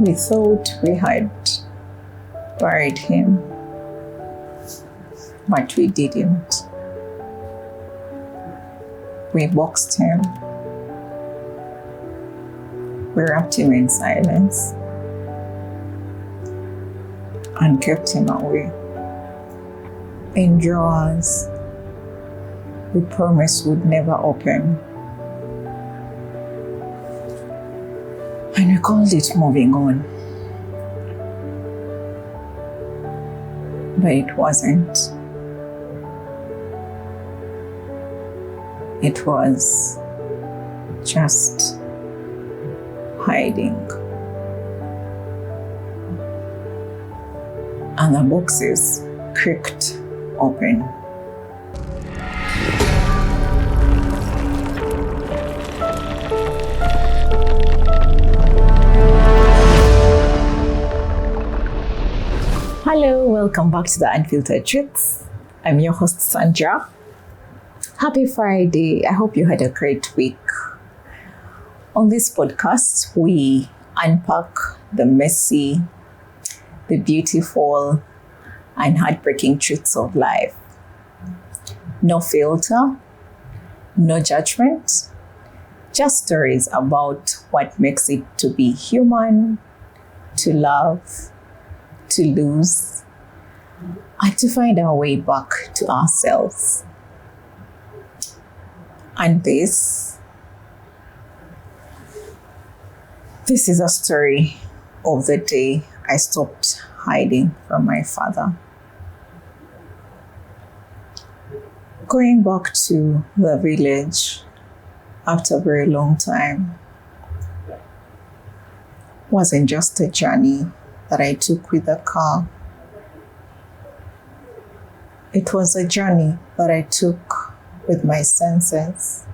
We thought we had buried him, but we didn't. We boxed him. We wrapped him in silence and kept him away. In drawers we promised would never open. And we called it moving on. But it wasn't. It was just hiding. And the boxes creaked open. Hello, welcome back to the Unfiltered Truths. I'm your host, Sandra. Happy Friday. I hope you had a great week. On this podcast, we unpack the messy, the beautiful, and heartbreaking truths of life. No filter, no judgment, just stories about what makes it to be human, to love, to lose, and to find our way back to ourselves. And this is a story of the day I stopped hiding from my father. Going back to the village after a very long time wasn't just a journey that I took with a car. It was a journey that I took with my senses.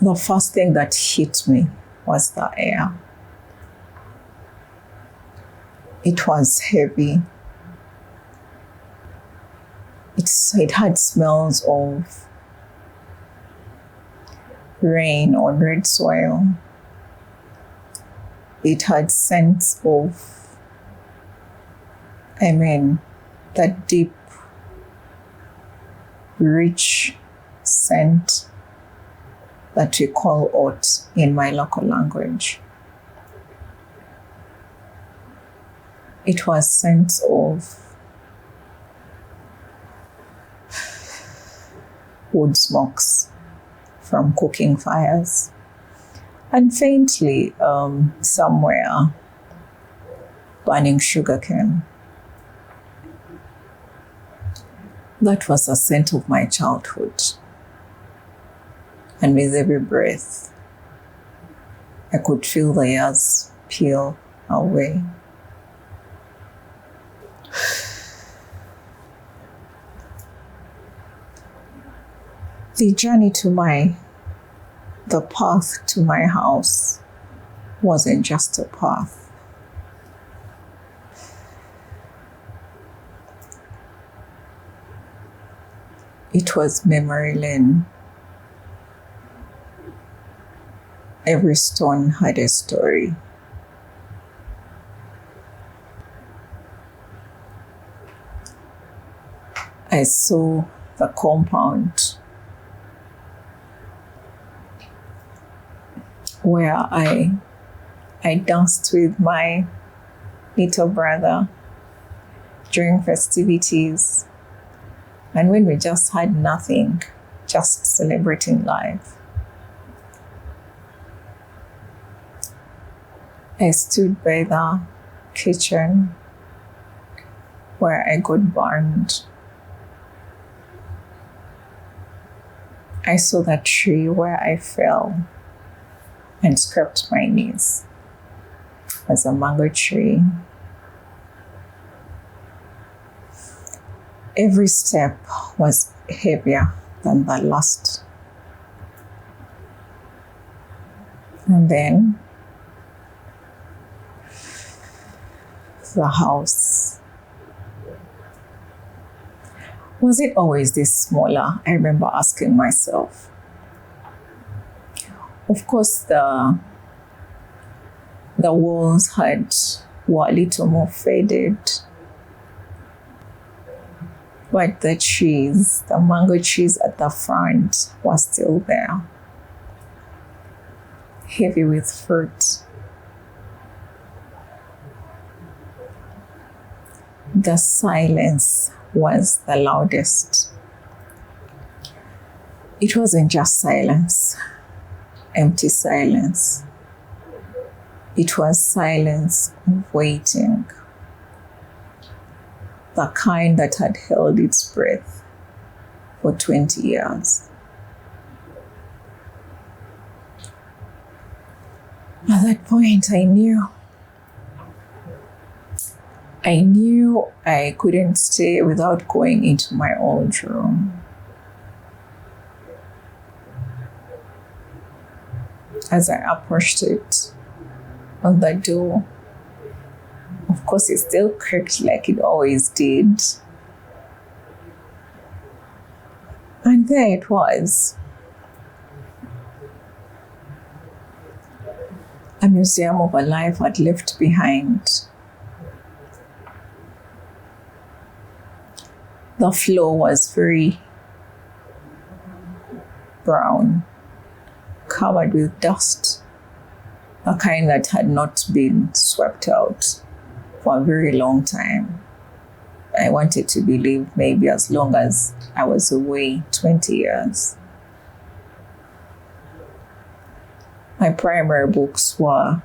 The first thing that hit me was the air. It was heavy. It had smells of rain on red soil. It had scents of, that deep, rich scent that we call oat in my local language. It was scents of wood smokes from cooking fires, and faintly somewhere burning sugarcane. That was the scent of my childhood. And with every breath, I could feel the years peel away. The journey the path to my house wasn't just a path. It was memory lane. Every stone had a story. I saw the compound where I danced with my little brother during festivities, and when we just had nothing, just celebrating life. I stood by the kitchen where I got burned. I saw that tree where I fell and scraped my knees. It was a mango tree. Every step was heavier than the last. And then the house. Was it always this smaller? I remember asking myself. Of course, the walls were a little more faded, but the mango trees at the front was still there, heavy with fruit. The silence was the loudest. It wasn't just silence, empty silence. It was silence of waiting, the kind that had held its breath for 20 years. At that point, I knew I couldn't stay without going into my old room. As I approached it on the door, of course, it still creaked like it always did. And there it was. A museum of a life I'd left behind. The floor was very brown, covered with dust, the kind that had not been swept out for a very long time. I wanted to believe maybe as long as I was away, 20 years. My primary books were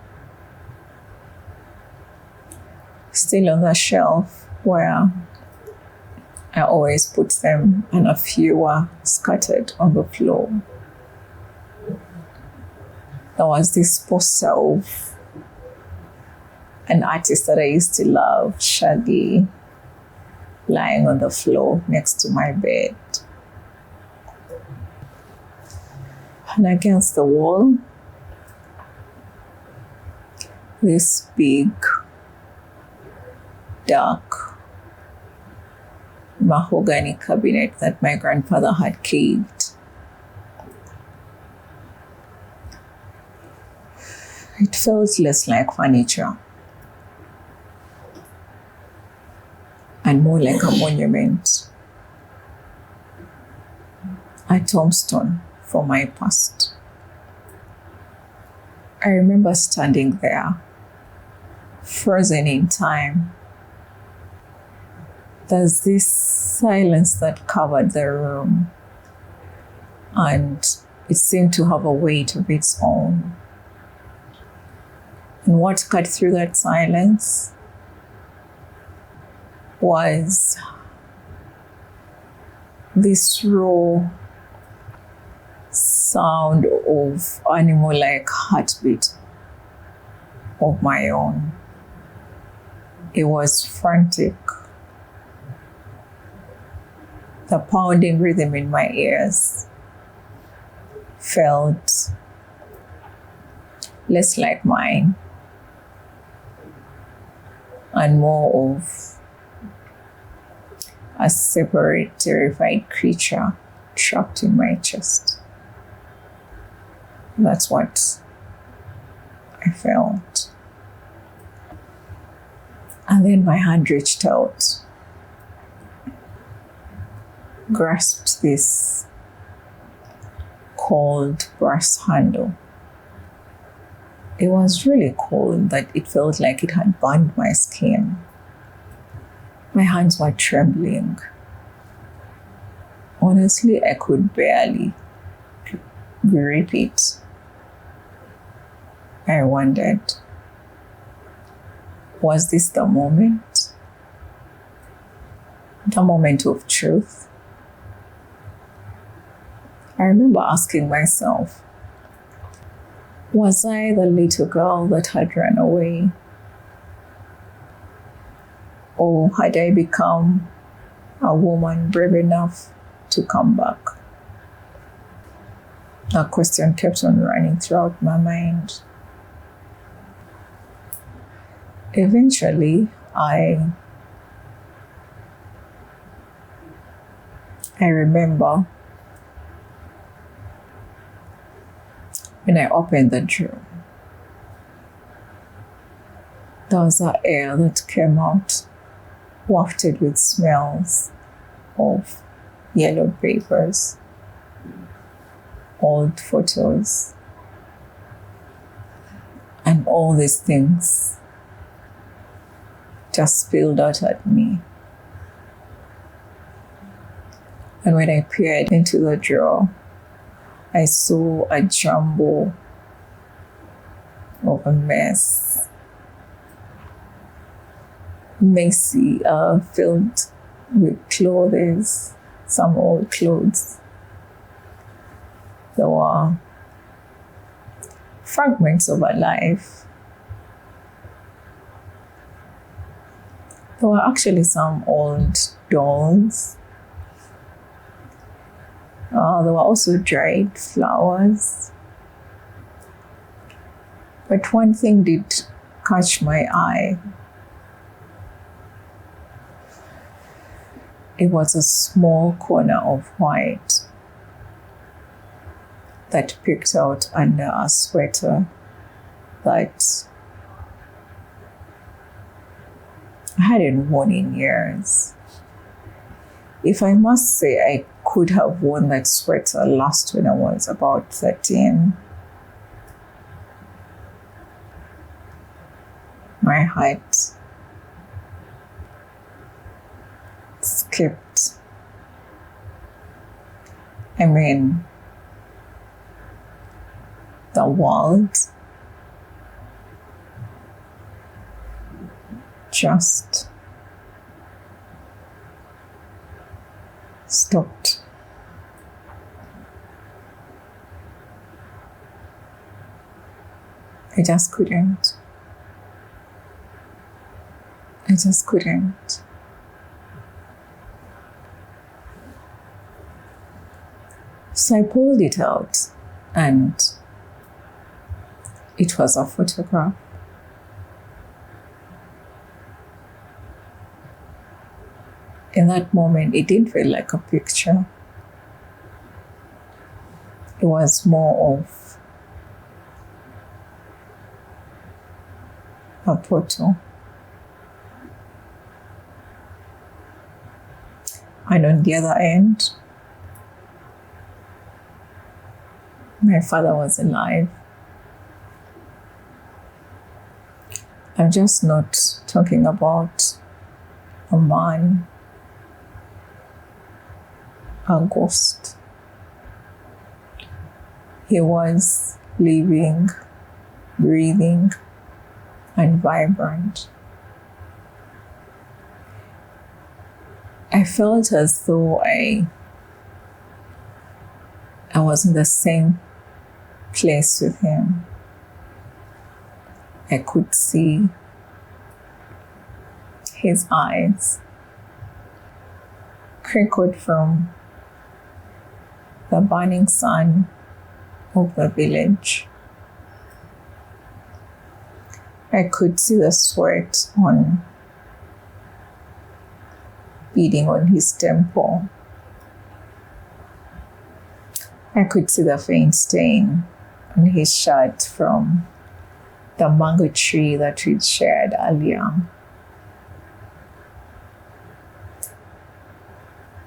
still on the shelf where I always put them, and a few were scattered on the floor. There was this poster of an artist that I used to love, Shaggy, lying on the floor next to my bed. And against the wall, this big, dark mahogany cabinet that my grandfather had caved. It felt less like furniture and more like a monument, a tombstone for my past. I remember standing there, frozen in time. There's this silence that covered the room, and it seemed to have a weight of its own. And what cut through that silence was this raw sound of animal-like heartbeat of my own. It was frantic. The pounding rhythm in my ears felt less like mine and more of a separate, terrified creature trapped in my chest. That's what I felt. And then my hand reached out, grasped this cold brass handle. It was really cold, that it felt like it had burned my skin. My hands were trembling. Honestly, I could barely grip it. I wondered, was this the moment? The moment of truth? I remember asking myself, was I the little girl that had run away? Or had I become a woman brave enough to come back? That question kept on running throughout my mind. Eventually, I remember When I opened the drawer, there was an air that came out, wafted with smells of yellow papers, old photos, and all these things just spilled out at me. And when I peered into the drawer, I saw a jumble of a mess. Messy, filled with clothes, some old clothes. There were fragments of a life. There were actually some old dolls. There were also dried flowers. But one thing did catch my eye. It was a small corner of white that picked out under a sweater that I hadn't worn in years. If I must say, I could have worn that sweater last when I was about 13. My heart skipped. I mean, the world just stopped. I just couldn't. So I pulled it out, and it was a photograph. In that moment, it didn't feel like a picture. It was more of a photo. And on the other end, my father was alive. I'm just not talking about a man, a ghost. He was living, breathing, and vibrant. I felt as though I was in the same place with him. I could see his eyes crinkled from the burning sun of the village. I could see the sweat beading on his temple. I could see the faint stain on his shirt from the mango tree that we'd shared earlier.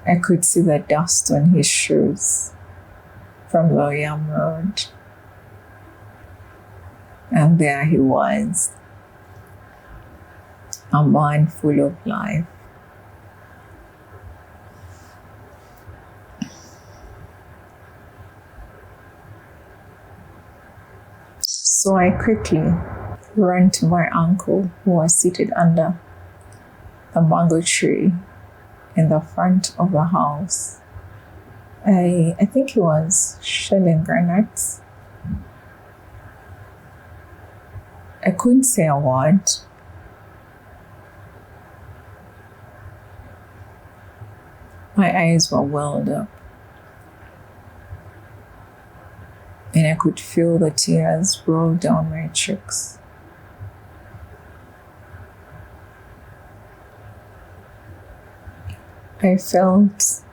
I could see the dust on his shoes from the Yam Road. And there he was, a man full of life. So I quickly ran to my uncle, who was seated under the mango tree in the front of the house. I think he was shelling granates. I couldn't say a word. My eyes were welled up, and I could feel the tears roll down my cheeks. I felt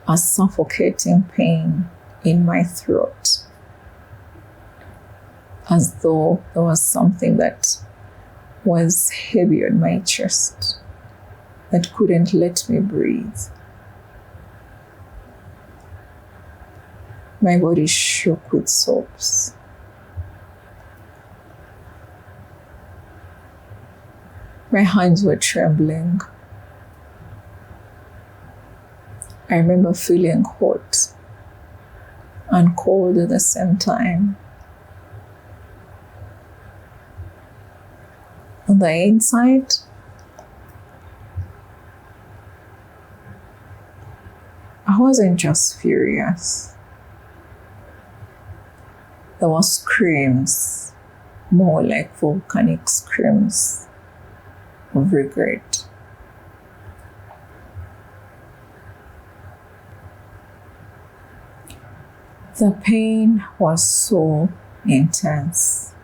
a suffocating pain in my throat, as though there was something that was heavy on my chest that couldn't let me breathe. My body shook with sobs. My hands were trembling. I remember feeling hot and cold at the same time. On the inside, I wasn't just furious. There were screams, more like volcanic screams of regret. The pain was so intense.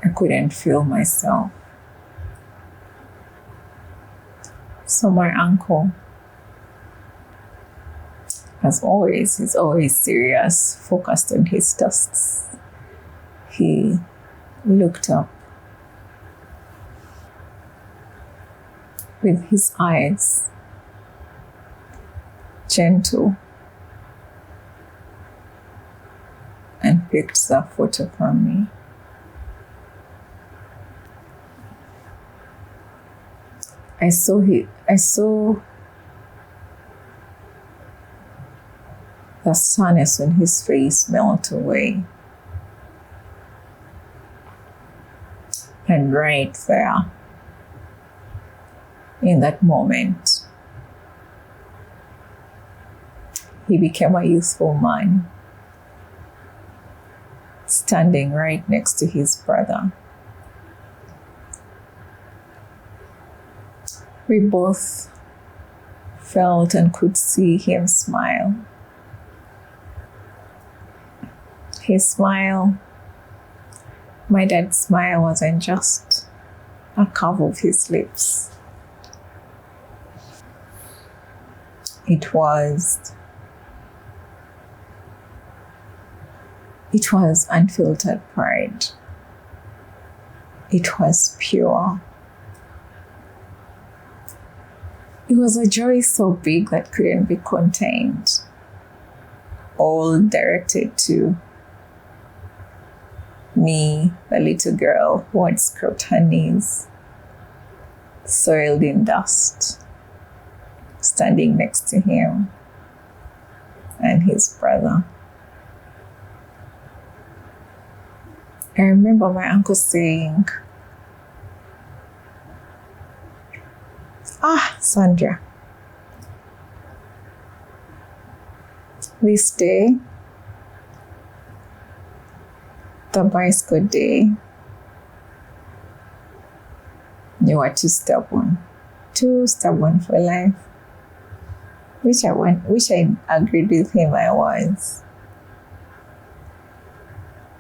I couldn't feel myself. So my uncle, as always, he's always serious, focused on his tasks. He looked up with his eyes gentle and picked the photo from me. I saw the sadness on his face melt away. And right there, in that moment, he became a youthful man, standing right next to his brother. We both felt and could see him smile. His smile, my dad's smile, wasn't just a curve of his lips. It was unfiltered pride. It was pure. It was a joy so big that couldn't be contained, all directed to me, the little girl who had scrubbed her knees, soiled in dust, standing next to him and his brother. I remember my uncle saying, Sandra, this day, the bicycle day, you are too stubborn for life. Which I agreed with him I was.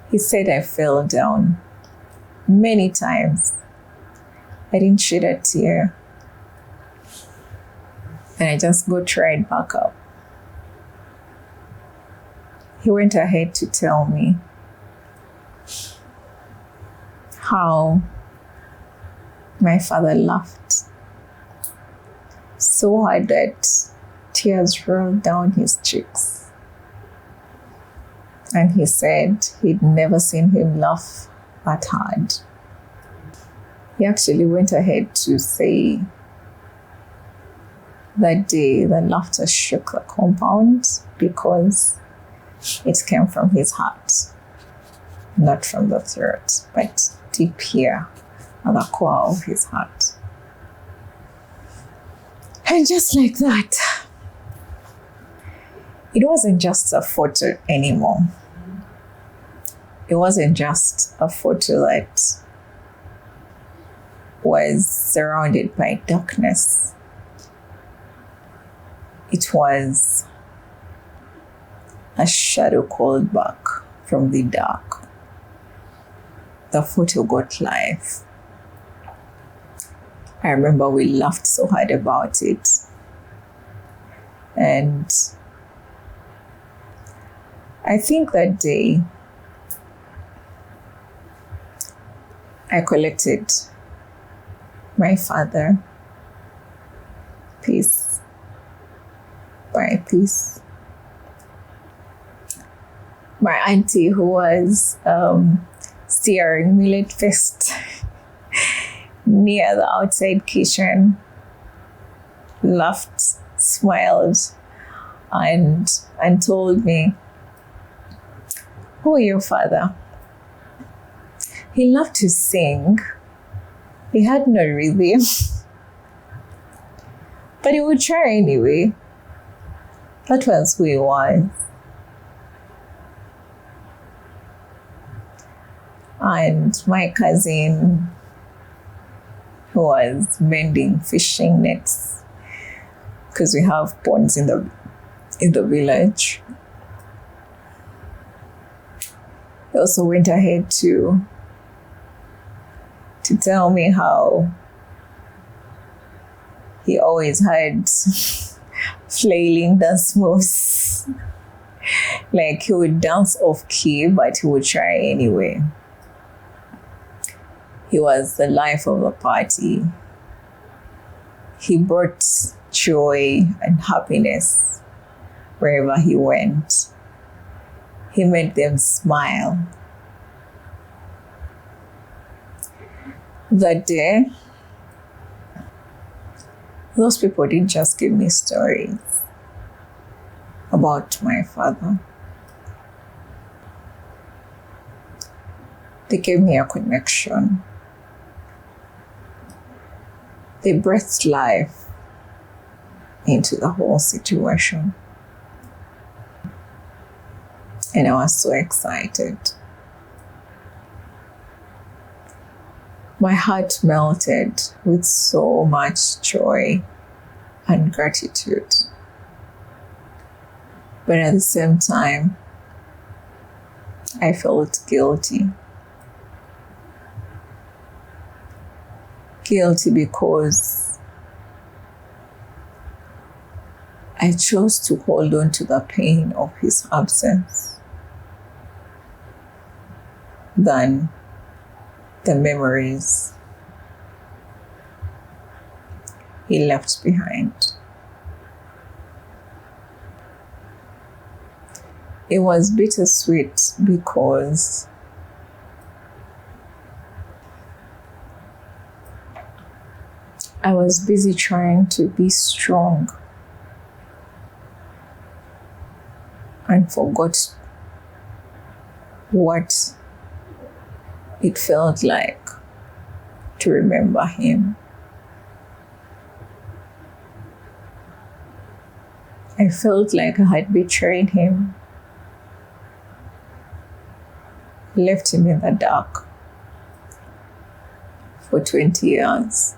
He said I fell down many times. I didn't shed a tear. And I just got right back up. He went ahead to tell me how my father laughed so hard that tears rolled down his cheeks. And he said he'd never seen him laugh that hard. He actually went ahead to say that day the laughter shook the compound because it came from his heart, not from the throat, but deep here at the core of his heart. And just like that, it wasn't just a photo anymore. It wasn't just a photo that was surrounded by darkness. It was a shadow called back from the dark. The photo got life. I remember we laughed so hard about it. And I think that day I collected my father piece by piece. My auntie, who was stirring millet fest near the outside kitchen, laughed, smiled, and told me, "Who are your father?" He loved to sing. He had no rhythm, but he would try anyway. That was who he was. And my cousin, who was mending fishing nets, because we have ponds in the village, he also went ahead to tell me how he always had flailing dance moves. Like, he would dance off key, but he would try anyway. He was the life of the party. He brought joy and happiness wherever he went. He made them smile. That day, those people didn't just give me stories about my father. They gave me a connection. They breathed life into the whole situation. And I was so excited. My heart melted with so much joy and gratitude. But at the same time, I felt guilty. Guilty because I chose to hold on to the pain of his absence than the memories he left behind. It was bittersweet because I was busy trying to be strong and forgot what it felt like to remember him. I felt like I had betrayed him, left him in the dark for 20 years.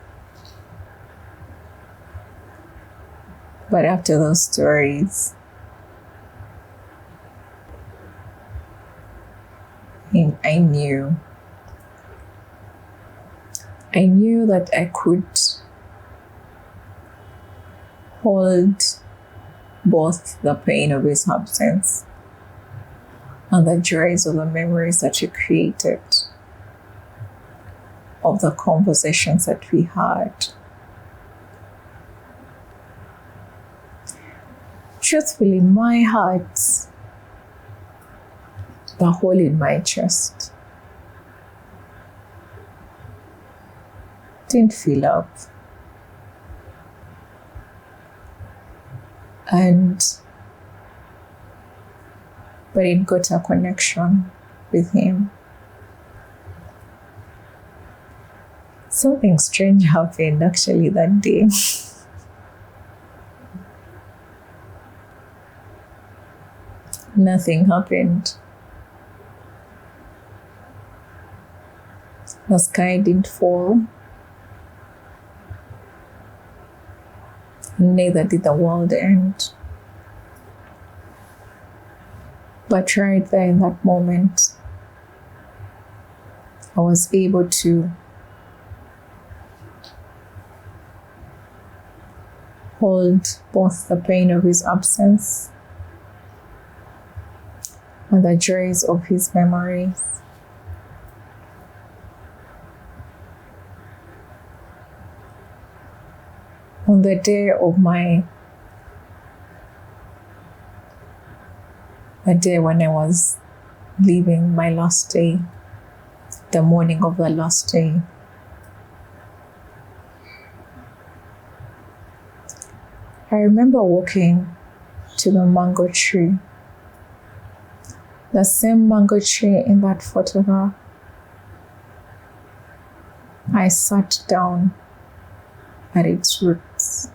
But after those stories, I knew that I could hold both the pain of his absence and the joys of the memories that he created, of the conversations that we had. Truthfully, my heart, the hole in my chest, didn't fill up. But it got a connection with him. Something strange happened actually that day. Nothing happened. The sky didn't fall. Neither did the world end. But right there in that moment, I was able to hold both the pain of his absence and the joys of his memories. On the day when I was leaving my last day, the morning of the last day, I remember walking to the mango tree, the same mango tree in that photograph. I sat down at its roots,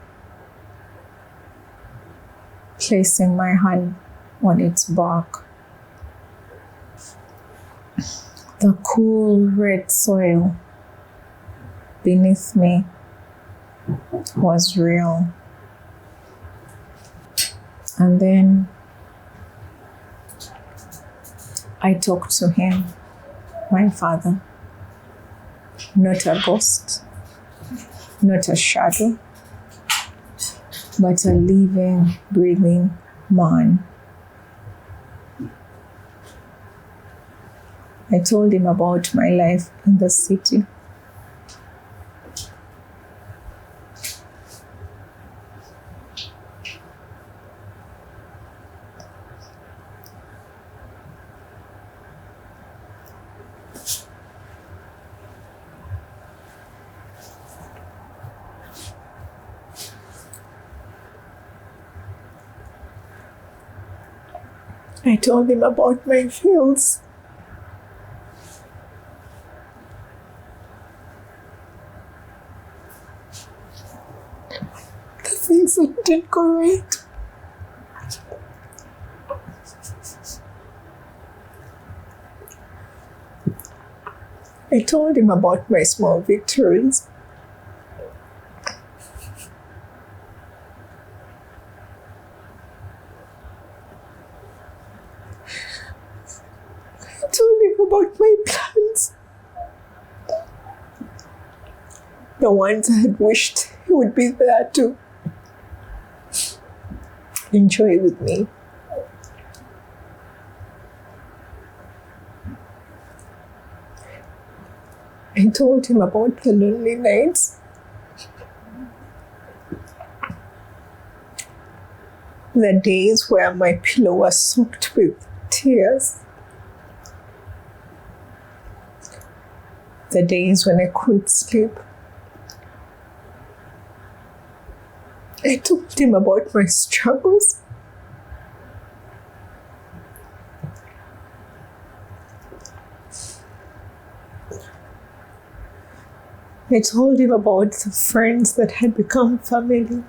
placing my hand on its bark. The cool red soil beneath me was real. And then I talked to him, my father. Not a ghost, not a shadow, but a living, breathing man. I told him about my life in the city. I told him about my fears. The things that didn't go right. I told him about my small victories. I told him about my plans. The ones I had wished he would be there to enjoy with me. I told him about the lonely nights, the days where my pillow was soaked with tears, the days when I couldn't sleep. I told him about my struggles. I told him about the friends that had become family.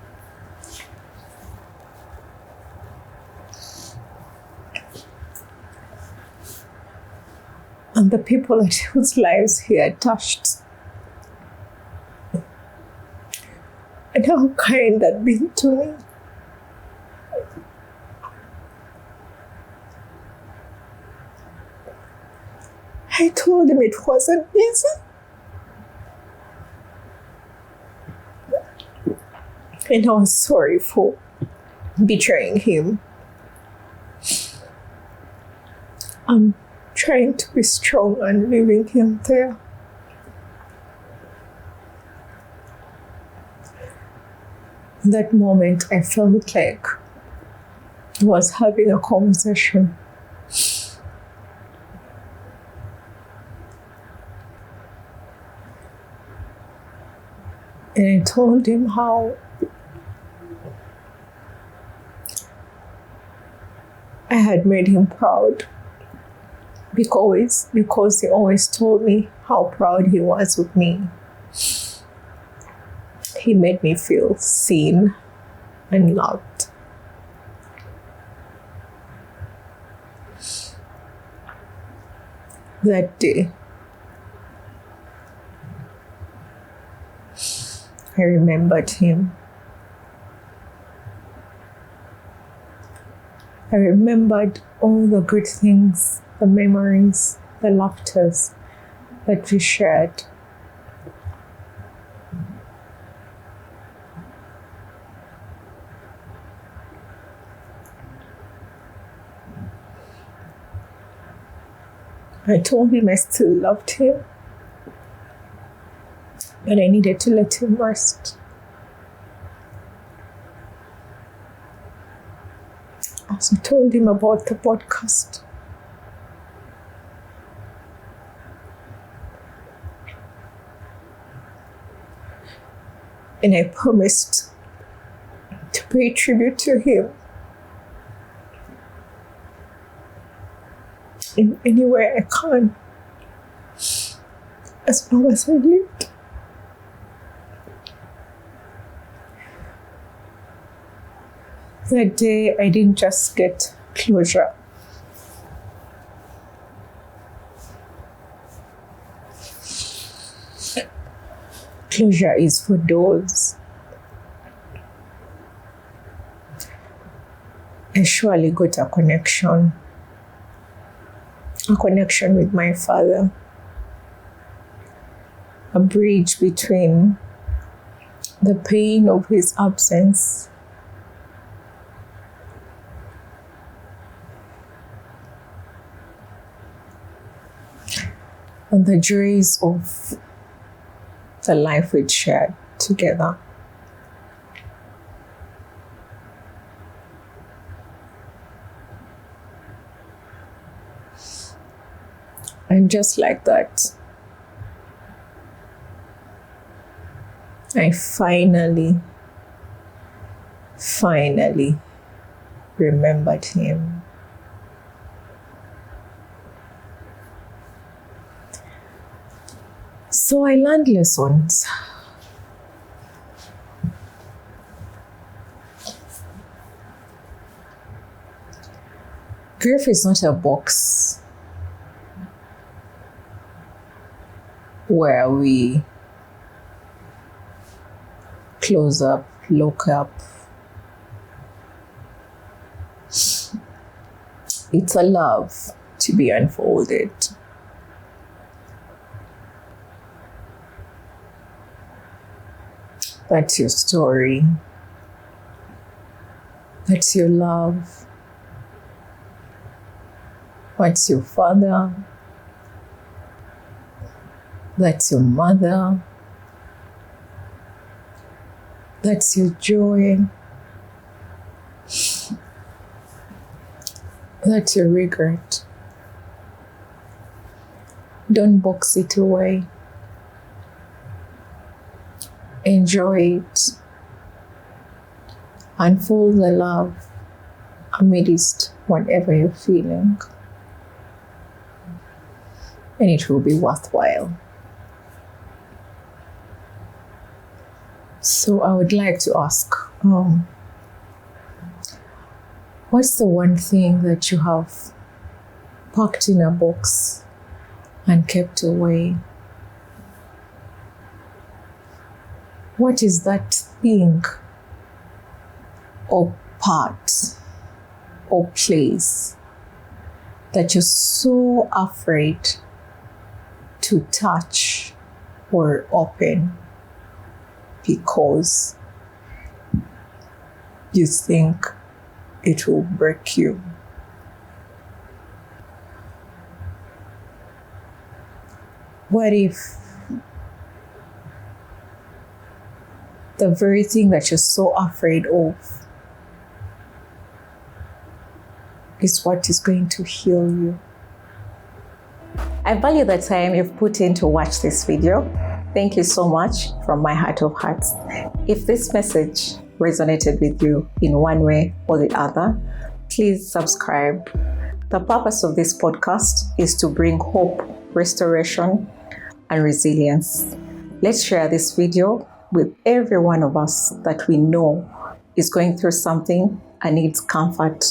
And the people whose lives he had touched. And how kind they'd been to me. I told him it wasn't easy. And I was sorry for betraying him. I'm trying to be strong and leaving him there. In that moment, I felt like I was having a conversation. And I told him how I had made him proud because he always told me how proud he was of me. He made me feel seen and loved. That day, I remembered him. I remembered all the good things, the memories, the laughters that we shared. I told him I still loved him, but I needed to let him rest. I also told him about the podcast. And I promised to pay tribute to him in any way I can, as long as I lived. That day, I didn't just get closure. Closure is for those I surely got a connection with my father, a bridge between the pain of his absence and the joys of the life we'd shared together. And just like that, I finally remembered him. So I learned lessons. Grief is not a box where we close up, lock up. It's a love to be unfolded. That's your story. That's your love. That's your father. That's your mother. That's your joy. That's your regret. Don't box it away. Enjoy it. Unfold the love amidst whatever you're feeling. And it will be worthwhile. So I would like to ask, what's the one thing that you have packed in a box and kept away? What is that thing or part or place that you're so afraid to touch or open because you think it will break you? What if the very thing that you're so afraid of is what is going to heal you? I value the time you've put in to watch this video. Thank you so much from my heart of hearts. If this message resonated with you in one way or the other, please subscribe. The purpose of this podcast is to bring hope, restoration, and resilience. Let's share this video with every one of us that we know is going through something and needs comfort